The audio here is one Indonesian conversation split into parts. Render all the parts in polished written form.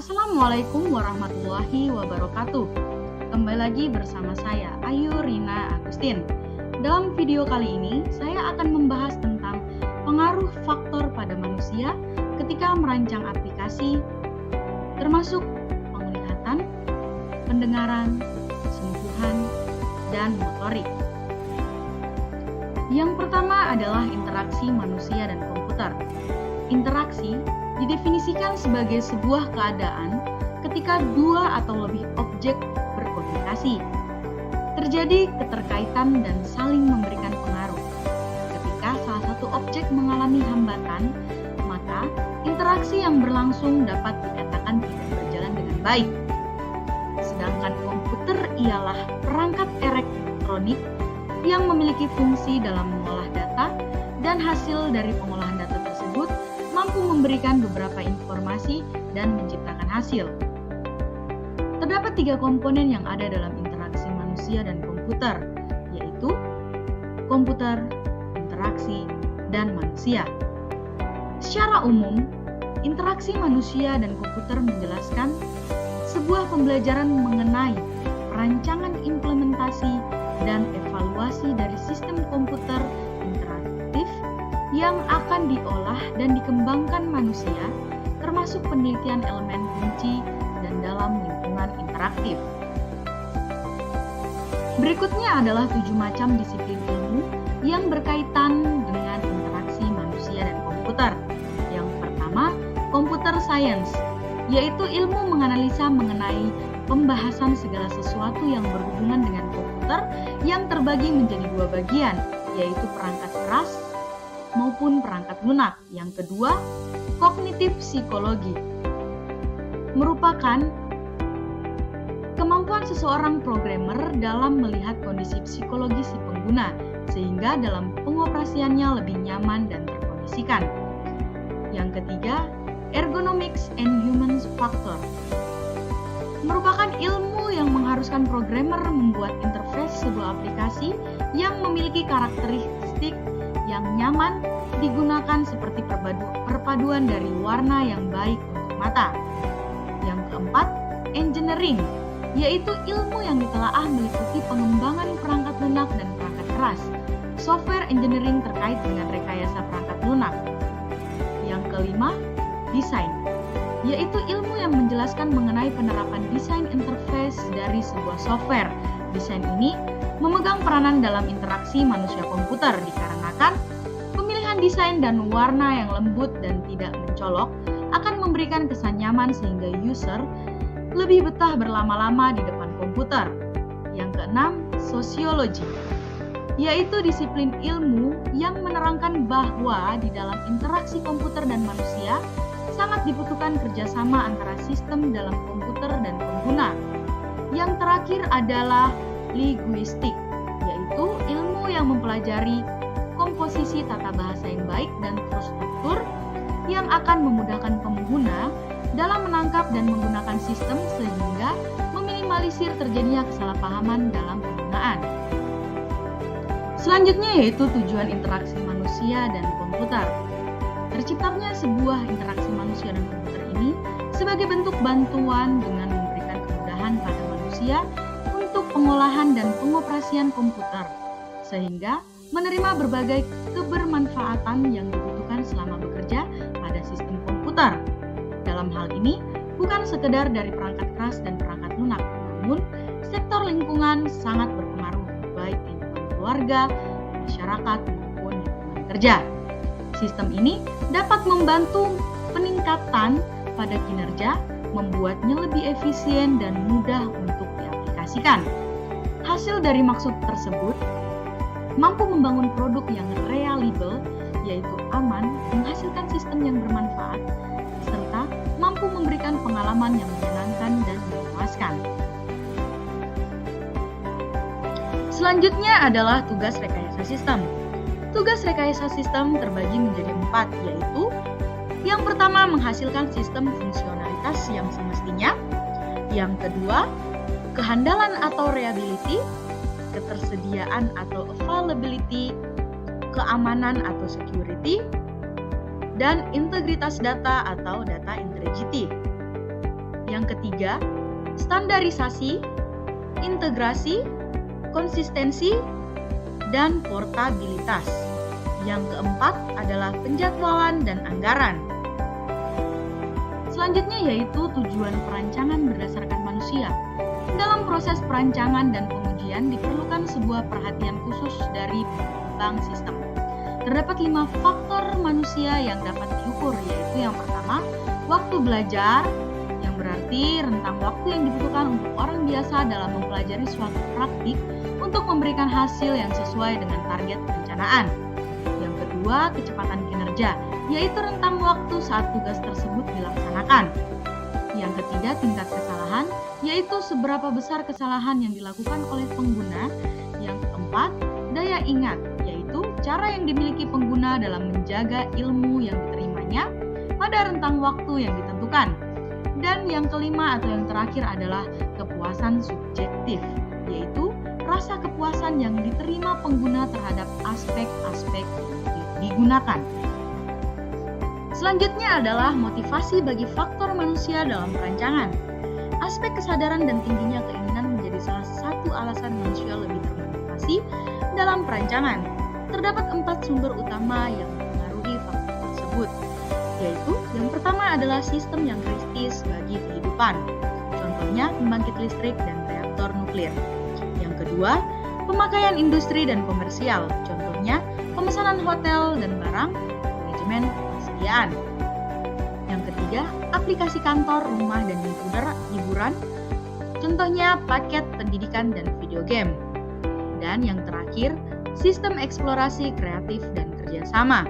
Assalamualaikum warahmatullahi wabarakatuh. Kembali lagi bersama saya, Ayu Rina Agustin. Dalam video kali ini, saya akan membahas tentang pengaruh faktor pada manusia ketika merancang aplikasi, termasuk penglihatan, pendengaran, sentuhan, dan motorik. Yang pertama adalah interaksi manusia dan komputer. Interaksi didefinisikan sebagai sebuah keadaan ketika dua atau lebih objek berkomunikasi. Terjadi keterkaitan dan saling memberikan pengaruh. Ketika salah satu objek mengalami hambatan, maka interaksi yang berlangsung dapat dikatakan tidak berjalan dengan baik. Sedangkan komputer ialah perangkat elektronik yang memiliki fungsi dalam mengolah data, dan hasil dari pengolahan data tersebut mampu memberikan beberapa informasi dan menciptakan hasil. Terdapat 3 komponen yang ada dalam interaksi manusia dan komputer, yaitu komputer, interaksi, dan manusia. Secara umum, interaksi manusia dan komputer menjelaskan sebuah pembelajaran mengenai perancangan implementasi dan evaluasi dari sistem komputer interaktif yang akan diolah dan dikembangkan manusia, termasuk penelitian elemen kunci dan dalam lingkungan interaktif. Berikutnya adalah 7 macam disiplin ilmu yang berkaitan dengan interaksi manusia dan komputer. Yang pertama, computer science, yaitu ilmu menganalisa mengenai pembahasan segala sesuatu yang berhubungan dengan komputer yang terbagi menjadi 2 bagian, yaitu perangkat keras maupun perangkat lunak. Yang kedua, kognitif psikologi, merupakan kemampuan seseorang programmer dalam melihat kondisi psikologi si pengguna, sehingga dalam pengoperasiannya lebih nyaman dan terkondisikan. Yang ketiga, ergonomics and human factor, merupakan ilmu yang mengharuskan programmer membuat interface sebuah aplikasi yang memiliki karakteristik yang nyaman digunakan, seperti perpaduan dari warna yang baik untuk mata. Yang keempat, engineering, yaitu ilmu yang ditelaah meliputi pengembangan perangkat lunak dan perangkat keras. Software engineering terkait dengan rekayasa perangkat lunak. Yang kelima, desain, yaitu ilmu yang menjelaskan mengenai penerapan desain interface dari sebuah software. Desain ini memegang peranan dalam interaksi manusia komputer dikarenakan pemilihan desain dan warna yang lembut dan tidak mencolok akan memberikan kesan nyaman sehingga user lebih betah berlama-lama di depan komputer. Yang keenam, sosiologi, yaitu disiplin ilmu yang menerangkan bahwa di dalam interaksi komputer dan manusia sangat dibutuhkan kerjasama antara sistem dalam komputer dan pengguna. Yang terakhir adalah linguistik, yaitu ilmu yang mempelajari komposisi tata bahasa yang baik dan terstruktur yang akan memudahkan pengguna dalam menangkap dan menggunakan sistem sehingga meminimalisir terjadinya kesalahpahaman dalam penggunaan. Selanjutnya yaitu tujuan interaksi manusia dan komputer. Terciptanya sebuah interaksi manusia dan komputer ini sebagai bentuk bantuan dengan memberikan kemudahan pada manusia untuk pengolahan dan pengoperasian komputer, sehingga menerima berbagai kebermanfaatan yang dibutuhkan selama bekerja pada sistem komputer. Dalam hal ini, bukan sekedar dari perangkat keras dan perangkat lunak, namun sektor lingkungan sangat berpengaruh, baik lingkungan keluarga, masyarakat, maupun lingkungan kerja. Sistem ini dapat membantu peningkatan pada kinerja, membuatnya lebih efisien dan mudah untuk diaplikasikan. Hasil dari maksud tersebut mampu membangun produk yang reliable, yaitu aman, menghasilkan sistem yang bermanfaat, serta mampu memberikan pengalaman yang menyenangkan dan memuaskan. Selanjutnya adalah tugas rekayasa sistem. Tugas rekayasa sistem terbagi menjadi 4, yaitu yang pertama, menghasilkan sistem fungsionalitas yang semestinya. Yang kedua, kehandalan atau reliability, ketersediaan atau availability, keamanan atau security, dan integritas data atau data integrity. Yang ketiga, standarisasi, integrasi, konsistensi, dan portabilitas. Yang keempat adalah penjadwalan dan anggaran. Selanjutnya yaitu tujuan perancangan berdasarkan manusia. Dalam proses perancangan dan pengujian diperlukan sebuah perhatian khusus dari pengembang sistem. Terdapat 5 faktor manusia yang dapat diukur, yaitu yang pertama, waktu belajar, yang berarti rentang waktu yang dibutuhkan untuk orang biasa dalam mempelajari suatu praktik untuk memberikan hasil yang sesuai dengan target perencanaan. Yang kedua, kecepatan kinerja, yaitu rentang waktu saat tugas tersebut dilaksanakan. Yang ketiga, tingkat kesalahan, yaitu seberapa besar kesalahan yang dilakukan oleh pengguna. Yang keempat, daya ingat, yaitu cara yang dimiliki pengguna dalam menjaga ilmu yang diterimanya pada rentang waktu yang ditentukan. Dan yang kelima atau yang terakhir adalah kepuasan subjektif, yaitu rasa kepuasan yang diterima pengguna terhadap aspek-aspek yang digunakan. Selanjutnya adalah motivasi bagi faktor manusia dalam perancangan. Aspek kesadaran dan tingginya keinginan menjadi salah satu alasan manusia lebih termotivasi dalam perancangan. Terdapat 4 sumber utama yang mempengaruhi faktor tersebut, yaitu yang pertama adalah sistem yang kritis bagi kehidupan. Contohnya pembangkit listrik dan reaktor nuklir. Yang kedua, pemakaian industri dan komersial. Contohnya pemesanan hotel dan barang, manajemen persediaan. Yang ketiga, aplikasi kantor, rumah, dan hiburan. Contohnya paket pendidikan dan video game. Dan yang terakhir, sistem eksplorasi kreatif dan kerjasama.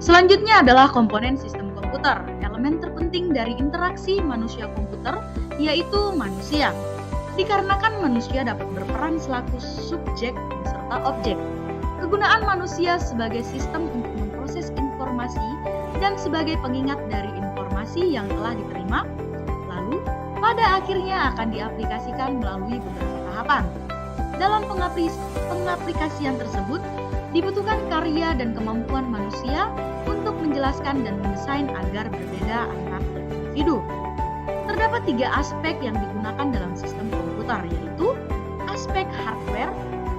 Selanjutnya adalah komponen sistem komputer. Elemen terpenting dari interaksi manusia-komputer yaitu manusia. Dikarenakan manusia dapat berperan selaku subjek beserta objek. Kegunaan manusia sebagai sistem untuk memproses informasi dan sebagai pengingat dari informasi yang telah diterima, lalu pada akhirnya akan diaplikasikan melalui beberapa tahapan. Dalam pengaplikasian tersebut, dibutuhkan karya dan kemampuan manusia untuk menjelaskan dan mendesain agar berbeda antar individu. Terdapat 3 aspek yang digunakan dalam sistem komputer, yaitu aspek hardware,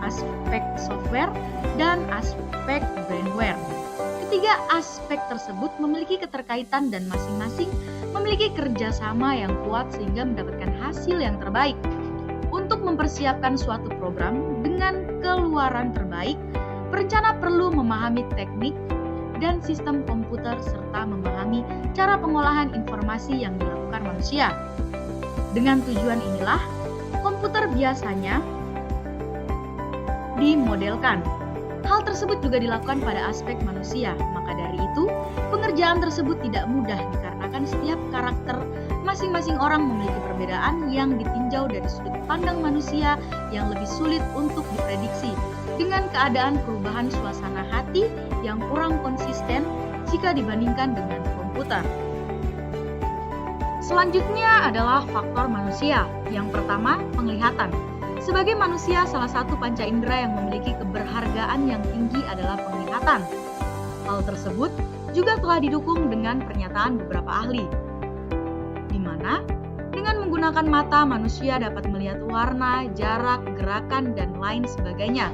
aspek software, dan aspek brainware. Ketiga aspek tersebut memiliki keterkaitan dan masing-masing memiliki kerjasama yang kuat sehingga mendapatkan hasil yang terbaik. Untuk mempersiapkan suatu program dengan keluaran terbaik, perencana perlu memahami teknik dan sistem komputer serta memahami cara pengolahan informasi yang dilakukan manusia. Dengan tujuan inilah, komputer biasanya dimodelkan. Hal tersebut juga dilakukan pada aspek manusia, maka dari itu, pengerjaan tersebut tidak mudah dikarenakan setiap karakter masing-masing orang memiliki perbedaan yang ditinjau dari sudut pandang manusia yang lebih sulit untuk diprediksi, dengan keadaan perubahan suasana hati yang kurang konsisten jika dibandingkan dengan komputer. Selanjutnya adalah faktor manusia. Yang pertama, penglihatan. Sebagai manusia, salah satu panca indera yang memiliki keberhargaan yang tinggi adalah penglihatan. Hal tersebut juga telah didukung dengan pernyataan beberapa ahli, di mana dengan menggunakan mata manusia dapat melihat warna, jarak, gerakan, dan lain sebagainya.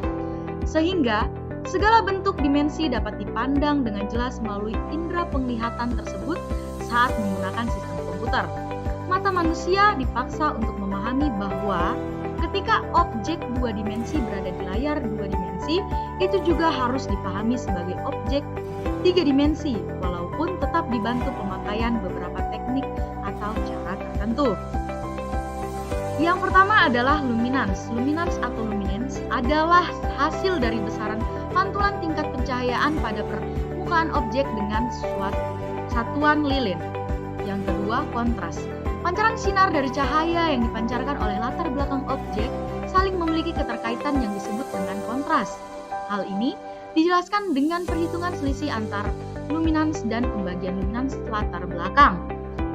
Sehingga segala bentuk dimensi dapat dipandang dengan jelas melalui indera penglihatan tersebut saat menggunakan sistem komputer. Mata manusia dipaksa untuk memahami bahwa ketika objek 2 dimensi berada di layar 2 dimensi, itu juga harus dipahami sebagai objek 3 dimensi, walaupun tetap dibantu pemakaian beberapa teknik atau cara tertentu. Yang pertama adalah luminance. Luminance atau luminance adalah hasil dari besaran pantulan tingkat pencahayaan pada permukaan objek dengan satuan lilin. Yang kedua, kontras. Pancaran sinar dari cahaya yang dipancarkan oleh latar belakang objek saling memiliki keterkaitan yang disebut dengan kontras. Hal ini dijelaskan dengan perhitungan selisih antar luminance dan pembagian luminance latar belakang.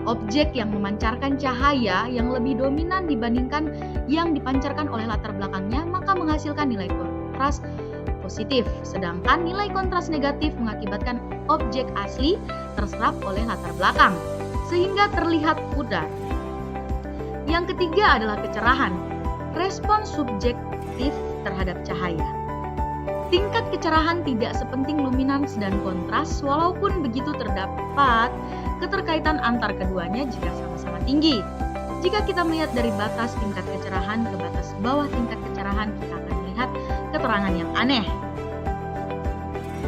Objek yang memancarkan cahaya yang lebih dominan dibandingkan yang dipancarkan oleh latar belakangnya maka menghasilkan nilai kontras positif, sedangkan nilai kontras negatif mengakibatkan objek asli terserap oleh latar belakang. sehingga terlihat pudar. Yang ketiga adalah kecerahan, respon subjektif terhadap cahaya. Tingkat kecerahan tidak sepenting luminans dan kontras, walaupun begitu terdapat keterkaitan antar keduanya jika sama-sama tinggi. Jika kita melihat dari batas tingkat kecerahan ke batas bawah tingkat kecerahan, kita akan melihat keterangan yang aneh.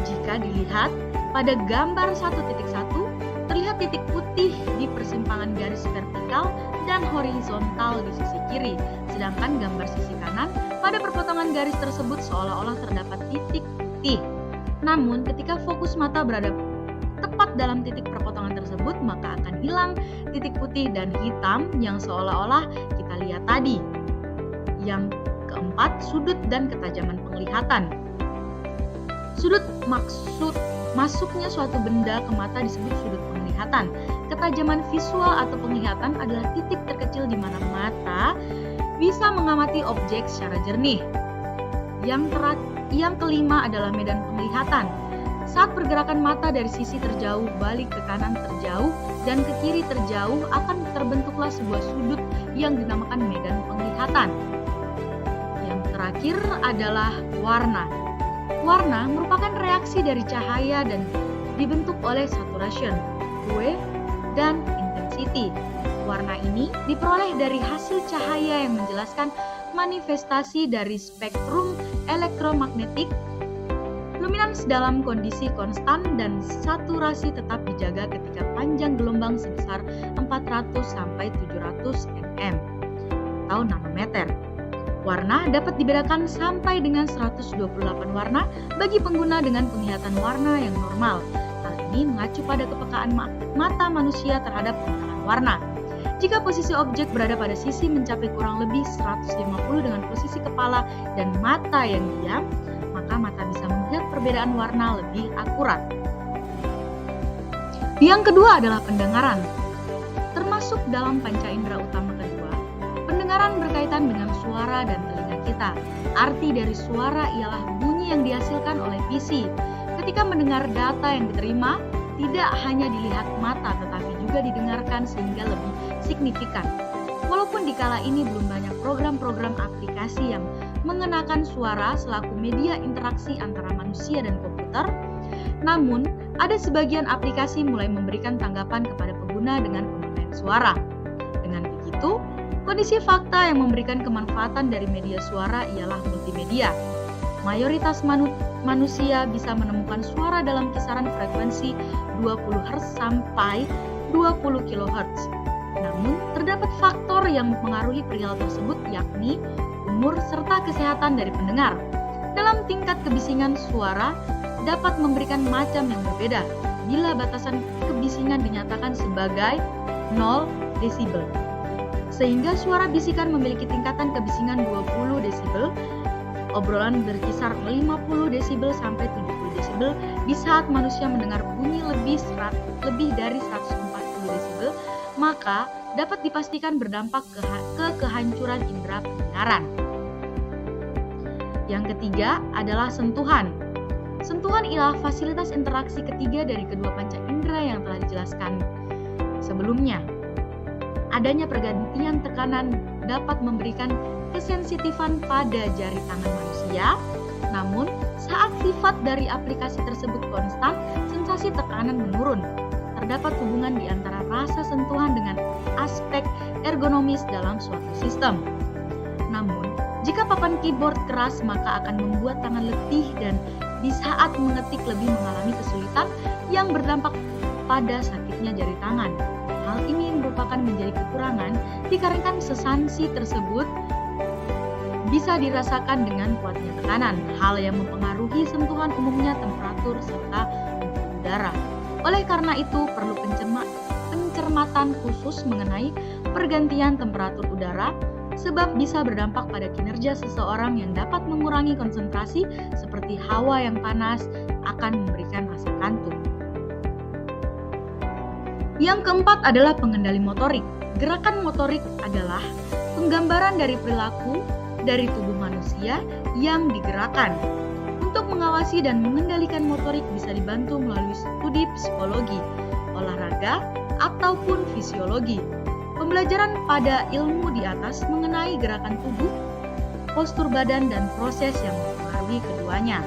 Jika dilihat pada gambar 1.1, terlihat titik putih di persimpangan garis vertikal dan horizontal di sisi kiri, sedangkan gambar sisi kanan pada perpotongan garis tersebut seolah-olah terdapat titik putih. Namun, ketika fokus mata berada tepat dalam titik perpotongan tersebut, maka akan hilang titik putih dan hitam yang seolah-olah kita lihat tadi. Yang keempat, sudut dan ketajaman penglihatan. Sudut masuknya suatu benda ke mata disebut sudut penglihatan. Ketajaman visual atau penglihatan adalah titik terkecil di mana mata bisa mengamati objek secara jernih. Yang kelima adalah medan penglihatan. Saat pergerakan mata dari sisi terjauh balik ke kanan terjauh dan ke kiri terjauh, akan terbentuklah sebuah sudut yang dinamakan medan penglihatan. Yang terakhir adalah warna. Warna merupakan reaksi dari cahaya dan dibentuk oleh saturation, hue, dan intensity. Warna ini diperoleh dari hasil cahaya yang menjelaskan manifestasi dari spektrum elektromagnetik. Luminans dalam kondisi konstan dan saturasi tetap dijaga ketika panjang gelombang sebesar 400 sampai 700 nm atau nanometer. Warna dapat dibedakan sampai dengan 128 warna bagi pengguna dengan penglihatan warna yang normal. Hal ini mengacu pada kepekaan mata manusia terhadap penerangan warna. Jika posisi objek berada pada sisi mencapai kurang lebih 150 dengan posisi kepala dan mata yang diam, maka mata bisa melihat perbedaan warna lebih akurat. Yang kedua adalah pendengaran. Termasuk dalam panca indera utama kedua, pendengaran berkaitan dengan suara dan telinga kita. Arti dari suara ialah bunyi yang dihasilkan oleh PC. Ketika mendengar data yang diterima, tidak hanya dilihat mata tetapi juga didengarkan sehingga lebih signifikan. Walaupun di kala ini belum banyak program-program aplikasi yang mengenakan suara selaku media interaksi antara manusia dan komputer, namun ada sebagian aplikasi mulai memberikan tanggapan kepada pengguna dengan pemakaian suara. Dengan begitu, kondisi fakta yang memberikan kemanfaatan dari media suara ialah multimedia. Mayoritas manusia bisa menemukan suara dalam kisaran frekuensi 20 Hz sampai 20 kHz. Namun, terdapat faktor yang mempengaruhi perihal tersebut, yakni umur serta kesehatan dari pendengar. Dalam tingkat kebisingan, suara dapat memberikan macam yang berbeda bila batasan kebisingan dinyatakan sebagai 0 desibel. Sehingga suara bisikan memiliki tingkatan kebisingan 20 desibel, obrolan berkisar 50 desibel sampai 70 desibel di saat manusia mendengar bunyi lebih dari 140 desibel, maka dapat dipastikan berdampak ke kehancuran indera pendengaran. Yang ketiga adalah sentuhan. Sentuhan ialah fasilitas interaksi ketiga dari kedua panca indera yang telah dijelaskan sebelumnya. Adanya pergantian tekanan dapat memberikan kesensitifan pada jari tangan manusia, namun saat sifat dari aplikasi tersebut konstan, sensasi tekanan menurun. Terdapat hubungan di antara rasa sentuhan dengan aspek ergonomis dalam suatu sistem. Namun, jika papan keyboard keras maka akan membuat tangan letih dan di saat mengetik lebih mengalami kesulitan yang berdampak pada sakitnya jari tangan. Hal ini merupakan menjadi kekurangan dikarenakan sesansi tersebut bisa dirasakan dengan kuatnya tekanan, hal yang mempengaruhi sentuhan umumnya temperatur serta udara. Oleh karena itu, perlu pencermatan khusus mengenai pergantian temperatur udara, sebab bisa berdampak pada kinerja seseorang yang dapat mengurangi konsentrasi seperti hawa yang panas akan memberikan rasa kantuk. Yang keempat adalah pengendali motorik. Gerakan motorik adalah penggambaran dari perilaku dari tubuh manusia yang digerakkan. Untuk mengawasi dan mengendalikan motorik bisa dibantu melalui studi psikologi, olahraga, ataupun fisiologi. Pembelajaran pada ilmu di atas mengenai gerakan tubuh, postur badan, dan proses yang mempengaruhi keduanya.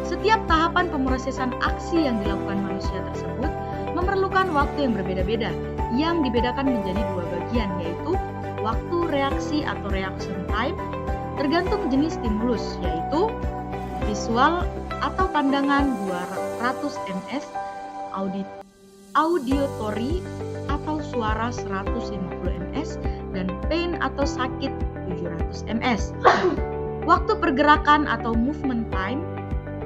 Setiap tahapan pemrosesan aksi yang dilakukan manusia tersebut memerlukan waktu yang berbeda-beda, yang dibedakan menjadi dua bagian, yaitu waktu reaksi atau reaction time, tergantung jenis stimulus, yaitu visual atau pandangan 200 ms, auditory atau suara 150 ms, dan pain atau sakit 700 ms. Waktu pergerakan atau movement time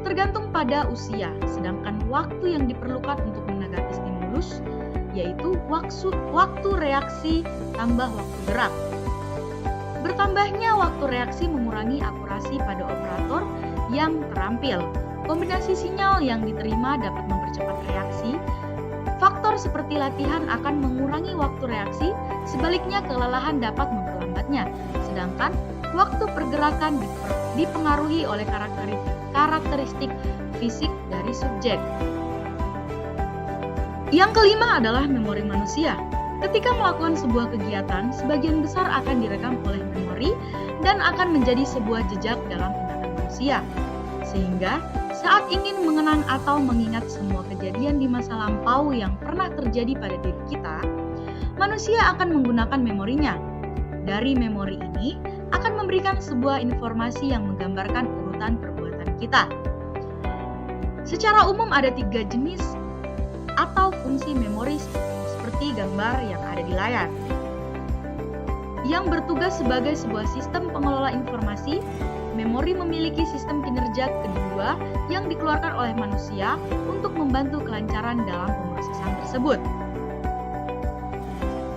tergantung pada usia, sedangkan waktu yang diperlukan untuk menanggapi stimulus yaitu waktu reaksi tambah waktu gerak. Bertambahnya waktu reaksi mengurangi akurasi pada operator yang terampil. Kombinasi sinyal yang diterima dapat mempercepat reaksi. Faktor seperti latihan akan mengurangi waktu reaksi, sebaliknya kelelahan dapat memperlambatnya. Sedangkan waktu pergerakan dipengaruhi oleh karakteristik fisik dari subjek. Yang kelima adalah memori manusia. Ketika melakukan sebuah kegiatan, sebagian besar akan direkam oleh memori dan akan menjadi sebuah jejak dalam ingatan manusia. Sehingga saat ingin mengenang atau mengingat semua kejadian di masa lampau yang pernah terjadi pada diri kita, manusia akan menggunakan memorinya. Dari memori ini akan memberikan sebuah informasi yang menggambarkan urutan perbuatan kita. Secara umum ada 3 jenis atau fungsi memori seperti gambar yang ada di layar, yang bertugas sebagai sebuah sistem pengelola informasi. Memori memiliki sistem kinerja kedua yang dikeluarkan oleh manusia untuk membantu kelancaran dalam pemrosesan tersebut.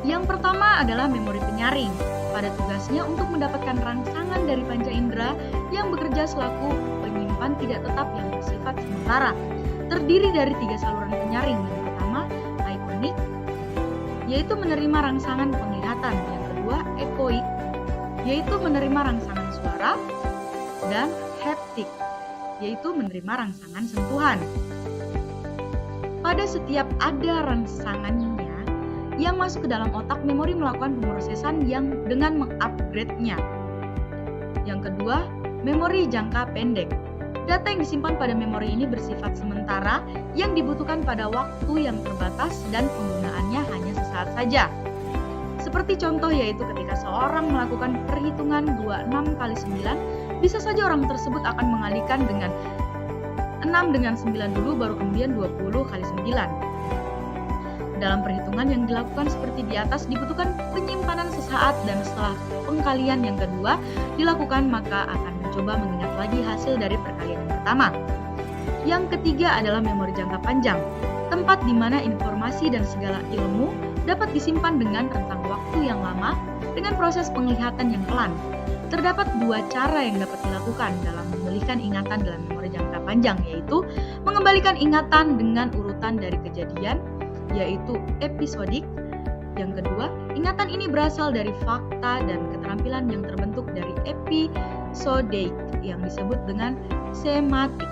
Yang pertama adalah memori penyaring. Pada tugasnya untuk mendapatkan rangsangan dari panca indera yang bekerja selaku penyimpan tidak tetap yang bersifat sementara. Terdiri dari 3 saluran penyaring. Yang pertama, ikonik, yaitu menerima rangsangan penglihatan. Yang kedua, ekoik, yaitu menerima rangsangan suara. Dan haptik, yaitu menerima rangsangan sentuhan. Pada setiap ada rangsangannya yang masuk ke dalam otak, memori melakukan pemrosesan yang dengan mengupgrade-nya. Yang kedua, memori jangka pendek. Data yang disimpan pada memori ini bersifat sementara yang dibutuhkan pada waktu yang terbatas dan penggunaannya hanya sesaat saja. Seperti contoh yaitu ketika seorang melakukan perhitungan 26 kali 9, bisa saja orang tersebut akan mengalihkan dengan 6 dengan 9 dulu baru kemudian 20 kali 9. Dalam perhitungan yang dilakukan seperti di atas dibutuhkan penyimpanan sesaat dan setelah pengkalian yang kedua dilakukan maka akan mencoba mengingat lagi hasil dari perkalian yang pertama. Yang ketiga adalah memori jangka panjang, tempat di mana informasi dan segala ilmu dapat disimpan dengan rentang waktu yang lama dengan proses penglihatan yang pelan. Terdapat 2 cara yang dapat dilakukan dalam memulihkan ingatan dalam memori jangka panjang, yaitu mengembalikan ingatan dengan urutan dari kejadian, yaitu episodik. Yang kedua, ingatan ini berasal dari fakta dan keterampilan yang terbentuk dari episodik yang disebut dengan sematik.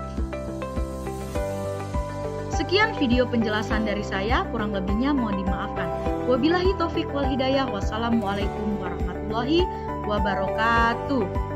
Sekian video penjelasan dari saya, kurang lebihnya mohon dimaafkan. Wabillahi taufik wal hidayah. Wassalamualaikum warahmatullahi wabarakatuh.